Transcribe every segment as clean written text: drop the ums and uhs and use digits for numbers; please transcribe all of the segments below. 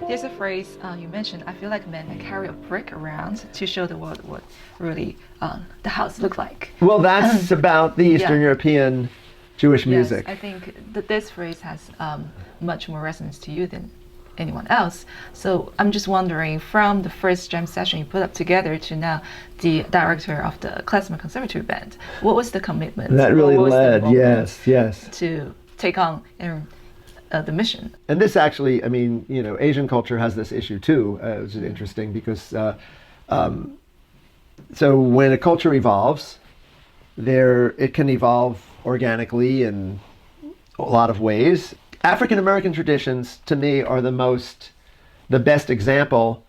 There's a phrase you mentioned. I feel like men carry a brick around to show the world what really the house look like. Well, that's about the Eastern European Jewish music. Yes, I think that this phrase has much more resonance to you than anyone else. So I'm just wondering, from the first jam session you put up together to now the director of the Klezmer Conservatory Band, what was the commitment? That really led, yes. To take on the mission. And this actually, I mean, you know, Asian culture has this issue too, which is interesting because, so when a culture evolves, it can evolve organically in a lot of ways. African American traditions, to me, are the best example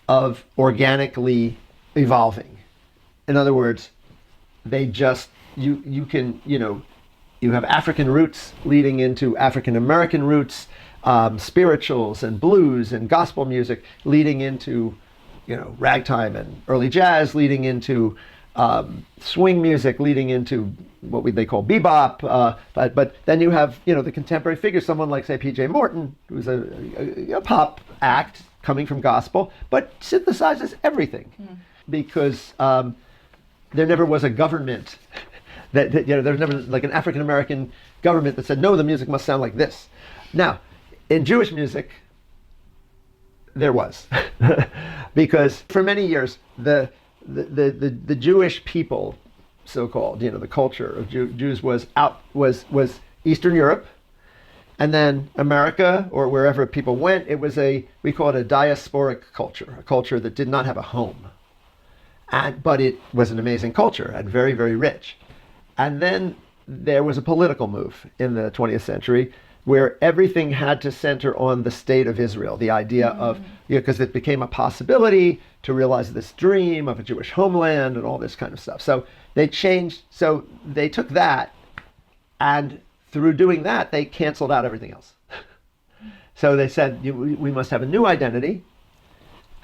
of organically evolving. In other words, they just, you can, you know, you have African roots leading into African American roots, spirituals and blues and gospel music leading into, you know, ragtime and early jazz, leading into swing music, leading into what they call bebop. But then you have, you know, the contemporary figures, someone like, say, P.J. Morton, who's a pop act coming from gospel, but synthesizes everything because there never was a government that you know, there's never like an African American government that said, no, the music must sound like this. Now, in Jewish music, there was, because for many years the Jewish people, so-called, you know, the culture of Jews was Eastern Europe, and then America or wherever people went. It was we call it a diasporic culture, a culture that did not have a home, but it was an amazing culture and very, very rich. And then there was a political move in the 20th century where everything had to center on the state of Israel, the idea of, you know, because it became a possibility to realize this dream of a Jewish homeland and all this kind of stuff. So they took that, and through doing that, they canceled out everything else. So they said, we must have a new identity,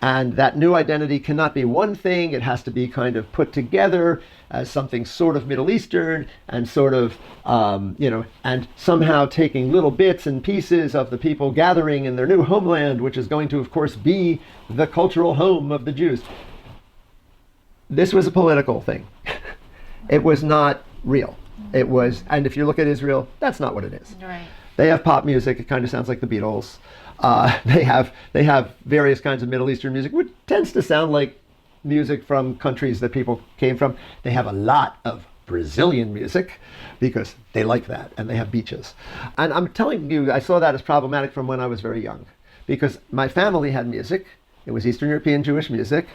and that new identity cannot be one thing. It has to be kind of put together as something sort of Middle Eastern and sort of, you know, and somehow taking little bits and pieces of the people gathering in their new homeland, which is going to, of course, be the cultural home of the Jews. This was a political thing. It was not real. It was, and if you look at Israel, that's not what it is. Right. They have pop music. It kind of sounds like the Beatles. They have various kinds of Middle Eastern music, which tends to sound like music from countries that people came from. They have a lot of Brazilian music because they like that, and they have beaches. And I'm telling you, I saw that as problematic from when I was very young, because my family had music. It was Eastern European Jewish music,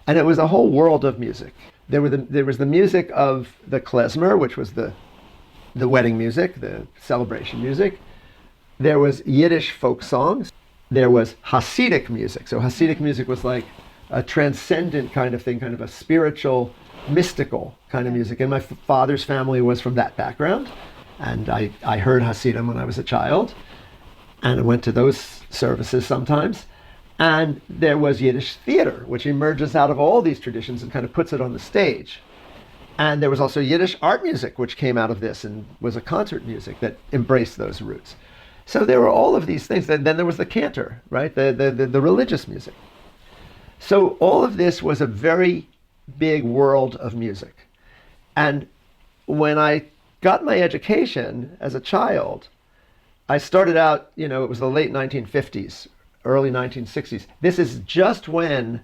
and it was a whole world of music. There was the music of the klezmer, which was the wedding music, the celebration music. There was Yiddish folk songs. There was Hasidic music. So Hasidic music was like a transcendent kind of thing, kind of a spiritual, mystical kind of music. And my father's family was from that background. And I heard Hasidim when I was a child, and I went to those services sometimes. And there was Yiddish theater, which emerges out of all these traditions and kind of puts it on the stage. And there was also Yiddish art music, which came out of this and was a concert music that embraced those roots. So there were all of these things. Then there was the cantor, right? The religious music. So all of this was a very big world of music. And when I got my education as a child, I started out, you know, it was the late 1950s, early 1960s. This is just when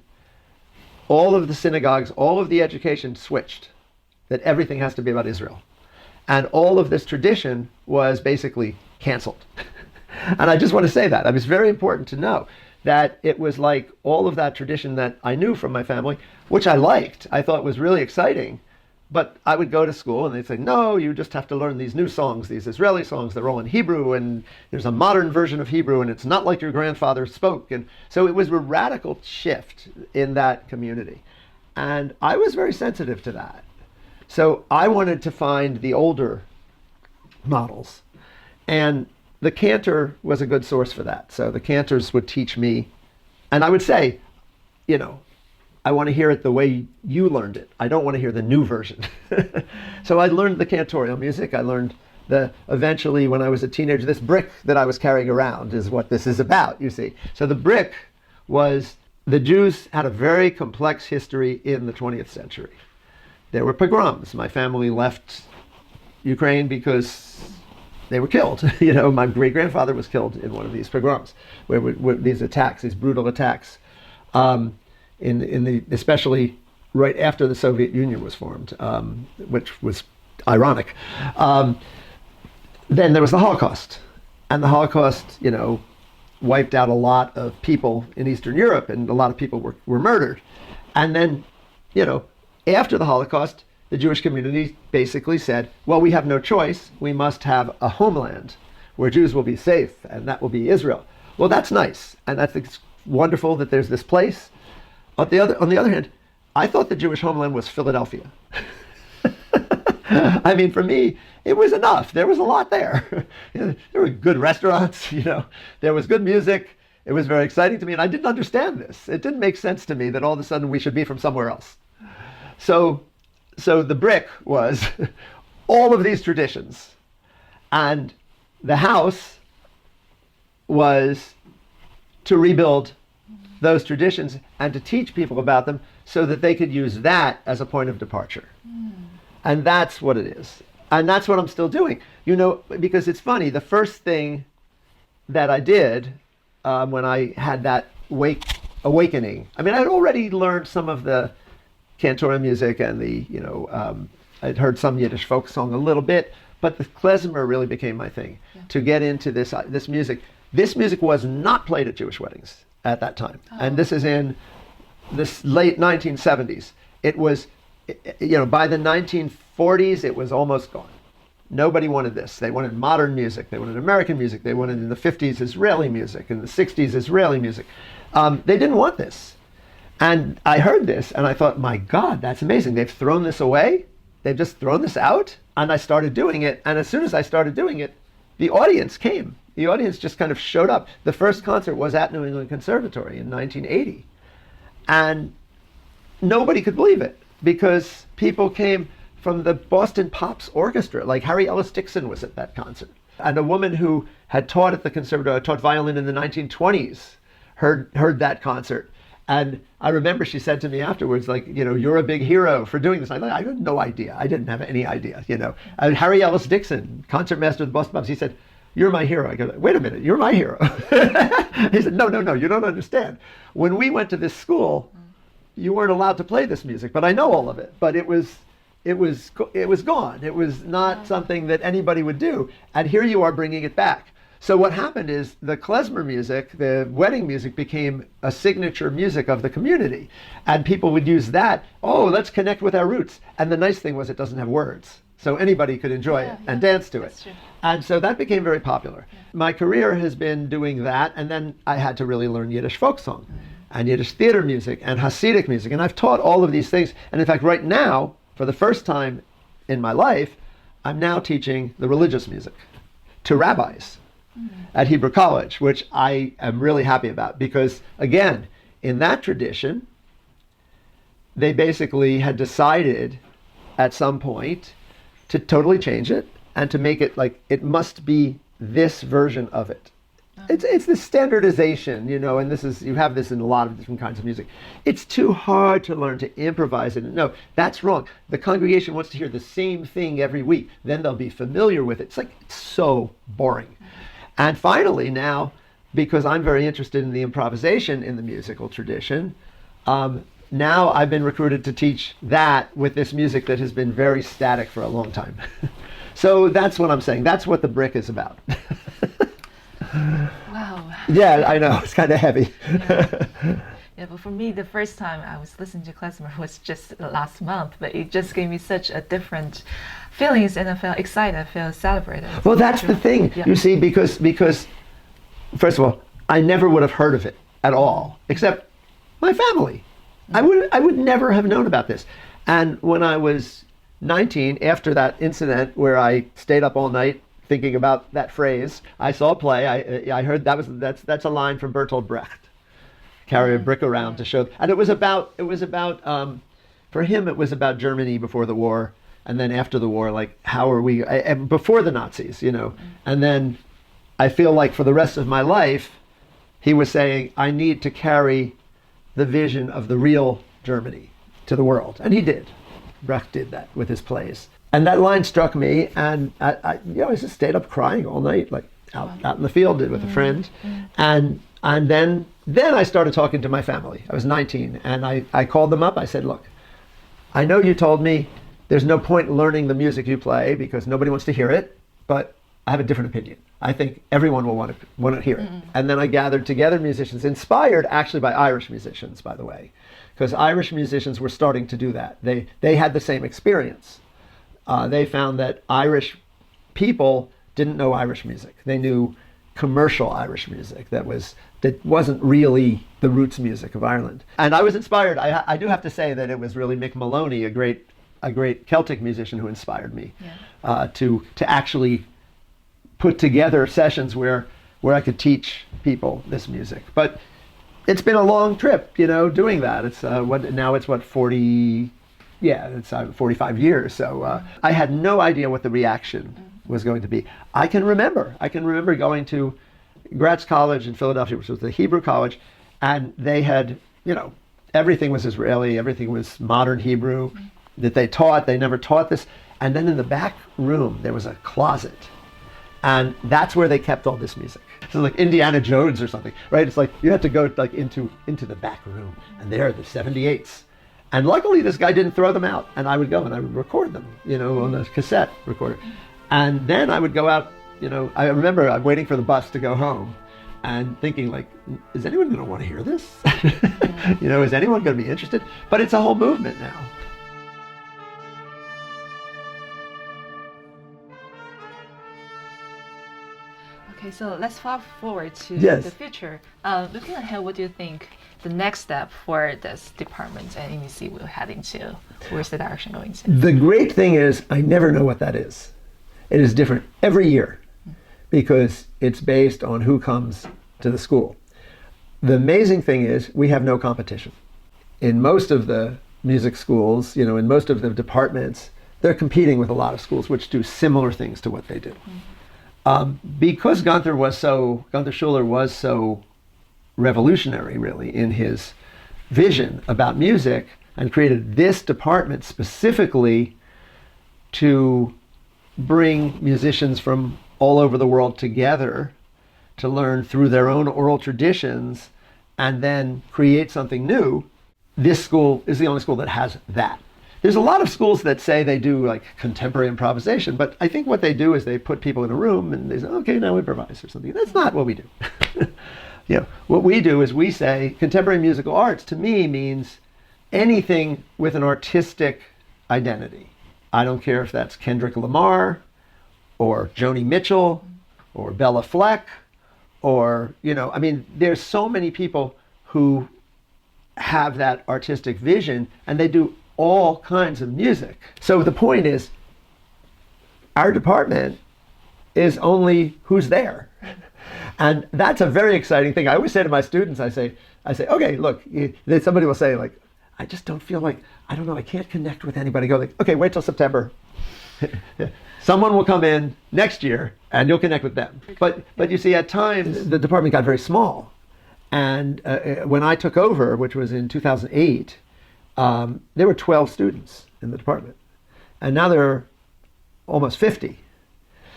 all of the synagogues, all of the education switched, that everything has to be about Israel. And all of this tradition was basically canceled. And I just want to say that. I mean, it's very important to know that it was like all of that tradition that I knew from my family, which I liked, I thought was really exciting. But I would go to school and they'd say, no, you just have to learn these new songs, these Israeli songs, they're all in Hebrew, and there's a modern version of Hebrew, and it's not like your grandfather spoke. And so it was a radical shift in that community. And I was very sensitive to that. So I wanted to find the older models. And the cantor was a good source for that. So the cantors would teach me, and I would say, you know, I want to hear it the way you learned it. I don't want to hear the new version. So I learned the cantorial music. I learned eventually when I was a teenager, this brick that I was carrying around is what this is about, you see. So the brick was, the Jews had a very complex history in the 20th century. There were pogroms. My family left Ukraine because they were killed. My great-grandfather was killed in one of these pogroms, where these attacks, these brutal attacks, especially right after the Soviet Union was formed, which was ironic. Then there was the Holocaust, and the Holocaust, wiped out a lot of people in Eastern Europe, and a lot of people were murdered. And then, after the Holocaust, the Jewish community basically said, well, we have no choice. We must have a homeland where Jews will be safe, and that will be Israel. Well, that's nice, and it's wonderful that there's this place. On the other hand, I thought the Jewish homeland was Philadelphia. I mean, for me, it was enough. There was a lot there. There were good restaurants, there was good music. It was very exciting to me, and I didn't understand this. It didn't make sense to me that all of a sudden we should be from somewhere else. So the brick was all of these traditions, and the house was to rebuild those traditions and to teach people about them so that they could use that as a point of departure. And that's what it is. And that's what I'm still doing. Because it's funny, the first thing that I did when I had that awakening, I mean, I'd already learned some of the cantora music and I'd heard some Yiddish folk song a little bit, but the klezmer really became my thing, to get into this music. This music was not played at Jewish weddings at that time. Oh. And this is in this late 1970s. It was, by the 1940s, it was almost gone. Nobody wanted this. They wanted modern music. They wanted American music. They wanted, in the 50s, Israeli music. In the 60s, Israeli music. They didn't want this. And I heard this, and I thought, my God, that's amazing. They've thrown this away. They've just thrown this out. And I started doing it. And as soon as I started doing it, the audience came. The audience just kind of showed up. The first concert was at New England Conservatory in 1980. And nobody could believe it, because people came from the Boston Pops Orchestra. Like Harry Ellis Dixon was at that concert. And a woman who had taught at the conservatory, taught violin in the 1920s, heard that concert. And I remember she said to me afterwards, like, you're a big hero for doing this. I had no idea. I didn't have any idea, And Harry Ellis Dixon, concertmaster of the Boston Pops, he said, "You're my hero." I go, "Wait a minute, you're my hero." He said, no, you don't understand. When we went to this school, you weren't allowed to play this music, but I know all of it. But it was gone. It was not something that anybody would do. And here you are bringing it back. So what happened is the klezmer music, the wedding music, became a signature music of the community. And people would use that, let's connect with our roots. And the nice thing was it doesn't have words. So anybody could enjoy it and dance to it. True. And so that became very popular. Yeah. My career has been doing that, and then I had to really learn Yiddish folk song and Yiddish theater music and Hasidic music. And I've taught all of these things. And in fact, right now, for the first time in my life, I'm now teaching the religious music to rabbis at Hebrew College, which I am really happy about, because again, in that tradition, they basically had decided at some point to totally change it and to make it like it must be this version of it. It's the standardization, and you have this in a lot of different kinds of music. It's too hard to learn to improvise it. No, that's wrong. The congregation wants to hear the same thing every week. Then they'll be familiar with it. It's so boring. And finally now, because I'm very interested in the improvisation in the musical tradition, now I've been recruited to teach that with this music that has been very static for a long time. So that's what I'm saying. That's what the brick is about. Wow. Yeah, I know. It's kind of heavy. Yeah, but for me, the first time I was listening to klezmer was just last month, but it just gave me such a different feelings, and I felt excited, I felt celebrated. Well, that's the thing, you see, because first of all, I never would have heard of it at all, except my family. I would never have known about this. And when I was 19, after that incident where I stayed up all night thinking about that phrase, I saw a play. I heard that's a line from Bertolt Brecht. Carry a brick around to show, and it was about for him it was about Germany before the war, and then after the war, like how are we, and before the Nazis, you know, and then I feel like for the rest of my life, he was saying, I need to carry the vision of the real Germany to the world. And he did. Brecht did that with his plays. And that line struck me, and I just stayed up crying all night, like out in the field with a friend. And then I started talking to my family. I was 19, and I called them up. I said, look, I know you told me there's no point in learning the music you play because nobody wants to hear it, but I have a different opinion. I think everyone will want to hear it. And then I gathered together musicians, inspired actually by Irish musicians, by the way, because Irish musicians were starting to do that. They had the same experience. They found that Irish people didn't know Irish music. They knew commercial Irish music that wasn't really the roots music of Ireland. And I was inspired. I do have to say that it was really Mick Maloney, a great Celtic musician, who inspired me to actually put together sessions where I could teach people this music. But it's been a long trip, you know, doing that. It's 45 years. So I had no idea what the reaction was going to be. I can remember going to Gratz College in Philadelphia, which was the Hebrew college, and they had, you know, everything was Israeli, everything was modern Hebrew that they taught. They never taught this. And then in the back room, there was a closet. And that's where they kept all this music. So like Indiana Jones or something, right? It's like you had to go like into the back room, and there are the 78s. And luckily this guy didn't throw them out, and I would go and I would record them, you know, on a cassette recorder. And then I would go out, you know, I remember I'm waiting for the bus to go home and thinking like, is anyone going to want to hear this? You know, is anyone going to be interested? But it's a whole movement now. Okay, so let's fast forward to Yes. the future. Looking ahead, what do you think the next step for this department and MEC will head into? Where's the direction going to? The great thing is I never know what that is. It is different every year because it's based on who comes to the school. The amazing thing is we have no competition. In most of the music schools, you know, in most of the departments, they're competing with a lot of schools which do similar things to what they do. Because Gunther Schuller was so revolutionary, really, in his vision about music, and created this department specifically to bring musicians from all over the world together to learn through their own oral traditions and then create something new. This school is the only school that has that. There's a lot of schools that say they do like contemporary improvisation, but I think what they do is they put people in a room and they say, okay, now improvise or something. That's not what we do. You know, what we do is we say contemporary musical arts to me means anything with an artistic identity. I don't care if that's Kendrick Lamar or Joni Mitchell or Bella Fleck or, you know, I mean, there's so many people who have that artistic vision and they do all kinds of music. So the point is, our department is only who's there. And that's a very exciting thing. I always say to my students, I say, okay, look, then somebody will say like, I just don't feel like, I don't know, I can't connect with anybody. Go like, okay, wait till September. Someone will come in next year and you'll connect with them. But you see, at times the department got very small. And when I took over, which was in 2008, there were 12 students in the department, and now there are almost 50.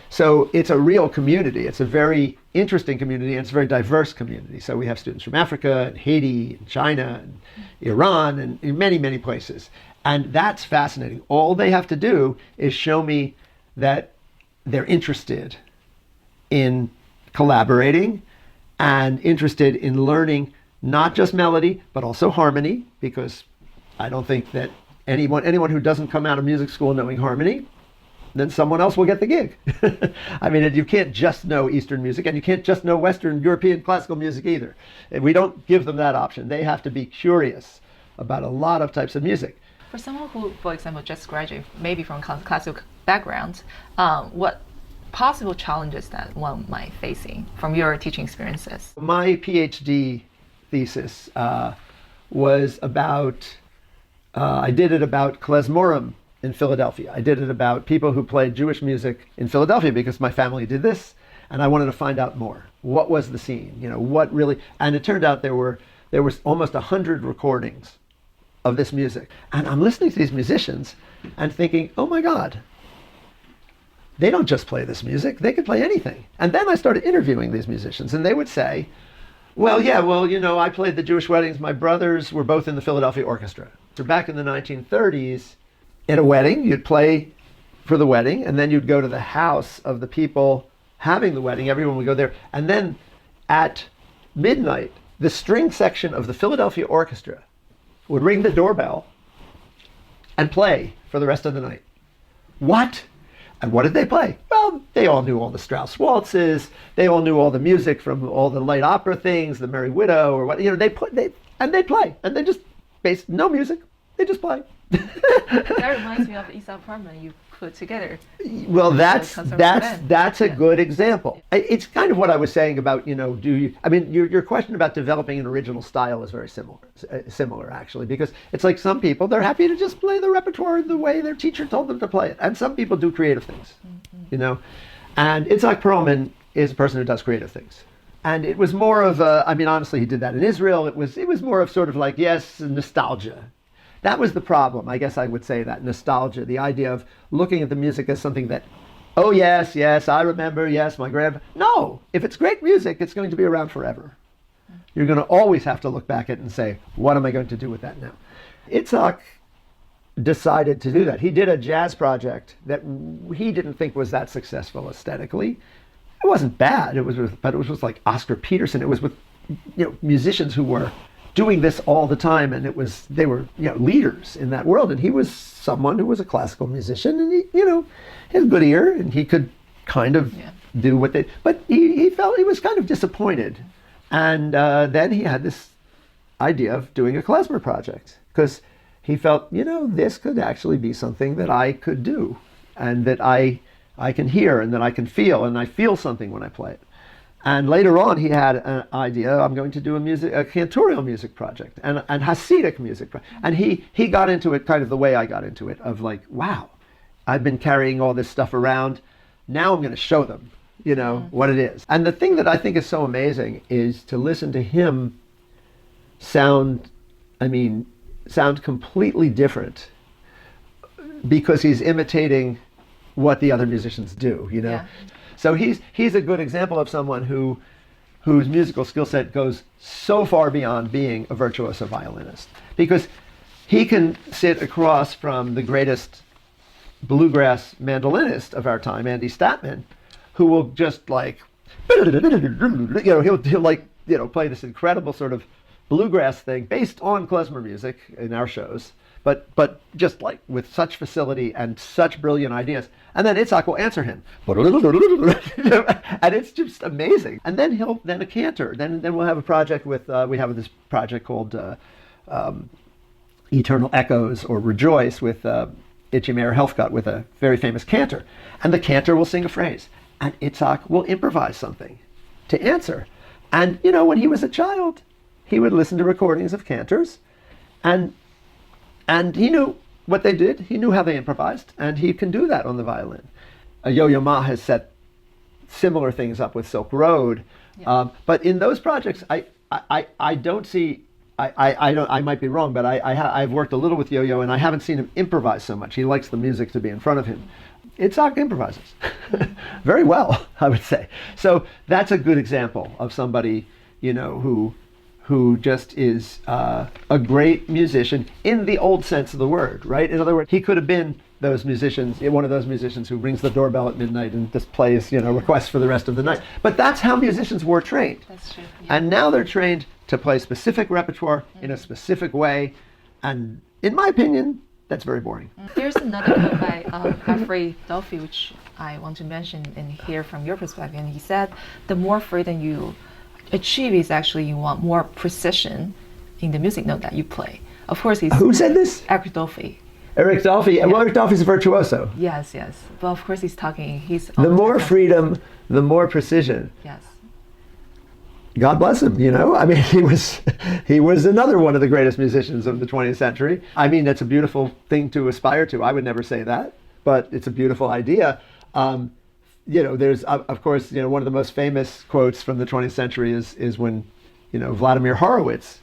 So it's a real community. It's a very interesting community, and it's a very diverse community. So we have students from Africa and Haiti and China and Iran and in many, many places. And that's fascinating. All they have to do is show me that they're interested in collaborating and interested in learning not just melody, but also harmony, because I don't think that anyone who doesn't come out of music school knowing harmony, then someone else will get the gig. I mean, you can't just know Eastern music, and you can't just know Western European classical music either. We don't give them that option. They have to be curious about a lot of types of music. For someone who, for example, just graduated, maybe from classical background, what possible challenges that one might facing from your teaching experiences? My PhD thesis was about, I did it about klezmorim in Philadelphia. I did it about people who played Jewish music in Philadelphia because my family did this, and I wanted to find out more. What was the scene? You know, what really? And it turned out there was almost 100 recordings of this music, and I'm listening to these musicians and thinking, oh my God, they don't just play this music; they could play anything. And then I started interviewing these musicians, and they would say, well, yeah, well, you know, I played the Jewish weddings. My brothers were both in the Philadelphia Orchestra. So back in the 1930s, at a wedding, you'd play for the wedding, and then you'd go to the house of the people having the wedding. Everyone would go there. And then at midnight, the string section of the Philadelphia Orchestra would ring the doorbell and play for the rest of the night. What? And what did they play? Well, they all knew all the Strauss waltzes. They all knew all the music from all the light opera things, the Merry Widow, or what, you know, they'd play, and they just no music, they just play. That reminds me of Isa Parman you put together. Well, that's a good example. It's kind of what I was saying about, you know, your question about developing an original style is very similar actually, because it's like some people, they're happy to just play the repertoire the way their teacher told them to play it. And some people do creative things, you know, and Itzhak Perlman is a person who does creative things. And it was more of honestly, he did that in Israel. It was more of sort of like, yes, nostalgia. That was the problem, I guess I would say, that nostalgia, the idea of looking at the music as something that, oh yes, I remember, yes, my grandpa. No, if it's great music, it's going to be around forever. You're going to always have to look back at it and say, what am I going to do with that now? Itzhak decided to do that. He did a jazz project that he didn't think was that successful aesthetically. It wasn't bad, but it was with like Oscar Peterson. It was with, you know, musicians who were doing this all the time, and they were, you know, leaders in that world. And he was someone who was a classical musician, and he, you know, he had a good ear, and he could kind of do what they. But he felt he was kind of disappointed, and then he had this idea of doing a klezmer project because he felt, you know, this could actually be something that I could do, and that I can hear, and that I can feel, and I feel something when I play it. And later on, he had an idea, I'm going to do a cantorial music project and Hasidic music. And he got into it kind of the way I got into it, of like, wow, I've been carrying all this stuff around. Now I'm going to show them, you know, what it is. And the thing that I think is so amazing is to listen to him sound completely different, because he's imitating what the other musicians do, you know. Yeah. So he's a good example of someone whose musical skill set goes so far beyond being a virtuoso violinist, because he can sit across from the greatest bluegrass mandolinist of our time, Andy Statman, who will just like, you know, he'll like, you know, play this incredible sort of bluegrass thing based on klezmer music in our shows, but just like with such facility and such brilliant ideas. And then Itzhak will answer him, and it's just amazing. And then then a cantor. Then we'll have a project with we have this project called Eternal Echoes or Rejoice with Itchy Mayor Helfgott, with a very famous cantor. And the cantor will sing a phrase, and Itzhak will improvise something to answer. And you know, when he was a child, he would listen to recordings of cantors, and he knew what they did. He knew how they improvised, and he can do that on the violin. Yo-Yo Ma has set similar things up with Silk Road, but in those projects, I don't see. I might be wrong, but I've worked a little with Yo-Yo, and I haven't seen him improvise so much. He likes the music to be in front of him. Itzhak improvises very well, I would say. So that's a good example of somebody, you know, who just is a great musician in the old sense of the word, right? In other words, he could have been those musicians, one of those musicians who rings the doorbell at midnight and just plays, you know, requests for the rest of the night. But that's how musicians were trained. That's true. Yeah. And now they're trained to play specific repertoire in a specific way. And in my opinion, that's very boring. There's another quote by Alfred Dolphy, which I want to mention and hear from your perspective. And he said, the more freedom you achieve is actually you want more precision in the music note that you play. Of course, who said this? Eric Dolphy. Eric Dolphy. Yeah. Well, Eric Dolphy's a virtuoso. Yes. But of course, he's talking. The more freedom, the more precision. Yes. God bless him, you know. I mean, he was another one of the greatest musicians of the 20th century. I mean, that's a beautiful thing to aspire to. I would never say that, but it's a beautiful idea. You know, there's, of course, you know, one of the most famous quotes from the 20th century is when, you know, Vladimir Horowitz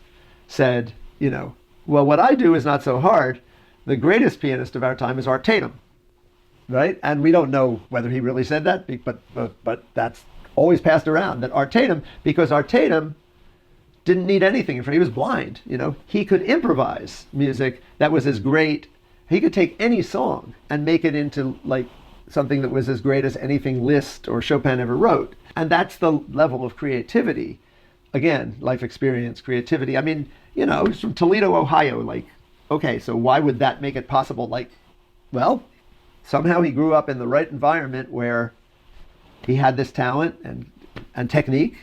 said, you know, well, what I do is not so hard. The greatest pianist of our time is Art Tatum, right? And we don't know whether he really said that, but that's always passed around, that Art Tatum, because Art Tatum didn't need anything in front. He was blind, you know. He could improvise music that was as great. He could take any song and make it into like something that was as great as anything Liszt or Chopin ever wrote. And that's the level of creativity. Again, life experience, creativity. I mean, you know, he's from Toledo, Ohio. Like, okay, so why would that make it possible? Like, well, somehow he grew up in the right environment where he had this talent and technique,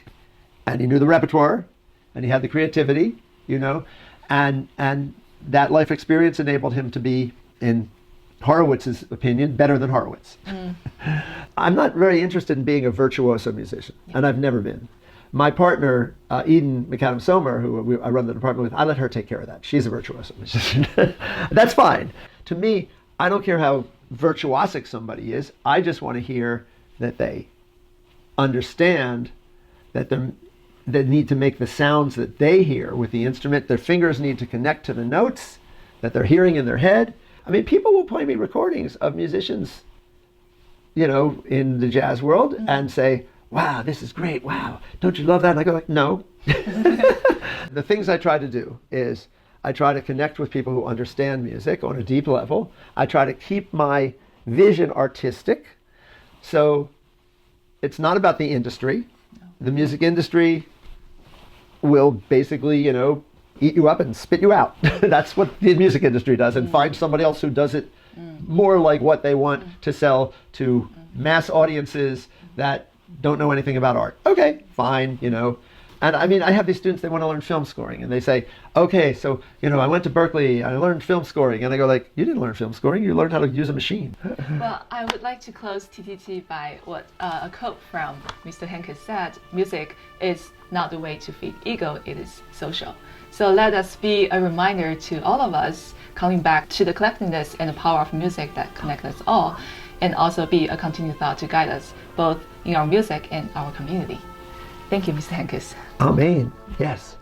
and he knew the repertoire, and he had the creativity, you know, and that life experience enabled him to be, in Horowitz's opinion, better than Horowitz. I'm not very interested in being a virtuoso musician, and I've never been. My partner, Eden McAdam-Somer, who I run the department with, I let her take care of that. She's a virtuoso musician. That's fine. To me, I don't care how virtuosic somebody is. I just want to hear that they understand that they need to make the sounds that they hear with the instrument. Their fingers need to connect to the notes that they're hearing in their head. I mean, people will play me recordings of musicians, you know, in the jazz world and say, wow, this is great. Wow, don't you love that? And I go like, no. The things I try to do is I try to connect with people who understand music on a deep level. I try to keep my vision artistic. So it's not about the industry. The music industry will basically, you know, eat you up and spit you out. That's what the music industry does, and find somebody else who does it more like what they want to sell to mass audiences that don't know anything about art. Okay, fine, you know. And I mean, I have these students, they want to learn film scoring, and they say, okay, so, you know, I went to Berkeley, I learned film scoring, and I go like, you didn't learn film scoring, you learned how to use a machine. Well, I would like to close tTt by what a quote from Mr. Hankus said: music is not the way to feed ego, it is social. So let us be a reminder to all of us, coming back to the collectedness and the power of music that connect us all, and also be a continued thought to guide us, both in our music and our community. Thank you, Mr. Hankus. Amen. Yes.